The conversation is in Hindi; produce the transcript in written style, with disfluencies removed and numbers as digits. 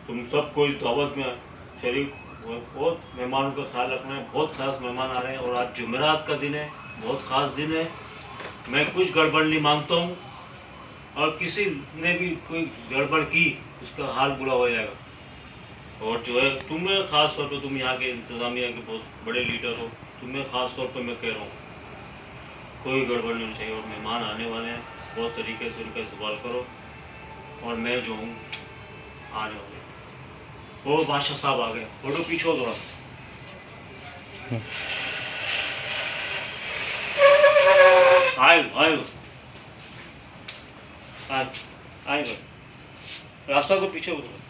तुम सबको इस दावत में शरीक बहुत मेहमानों का ख्याल रखना है। बहुत खास मेहमान आ रहे हैं और आज जुमेरात का दिन है, बहुत ख़ास दिन है। मैं कुछ गड़बड़ नहीं मांगता हूँ और किसी ने भी कोई गड़बड़ की उसका हाल बुरा हो जाएगा। और जो है तुम्हें ख़ास तौर पर, तुम यहाँ के इंतज़ामिया के बहुत बड़े लीडर हो, तुम्हें ख़ास तौर पर मैं कह रहा हूँ कोई गड़बड़ नहीं होनी चाहिए। और मेहमान आने वाले हैं, बहुत तरीके से उनका इस्तेमाल करो। और मैं जो हूँ आने वाले, वो बादशाह साहब आ गए, फोटो पीछे हो थोड़ा। आए आए रास्ता को पीछे हो थोड़ा।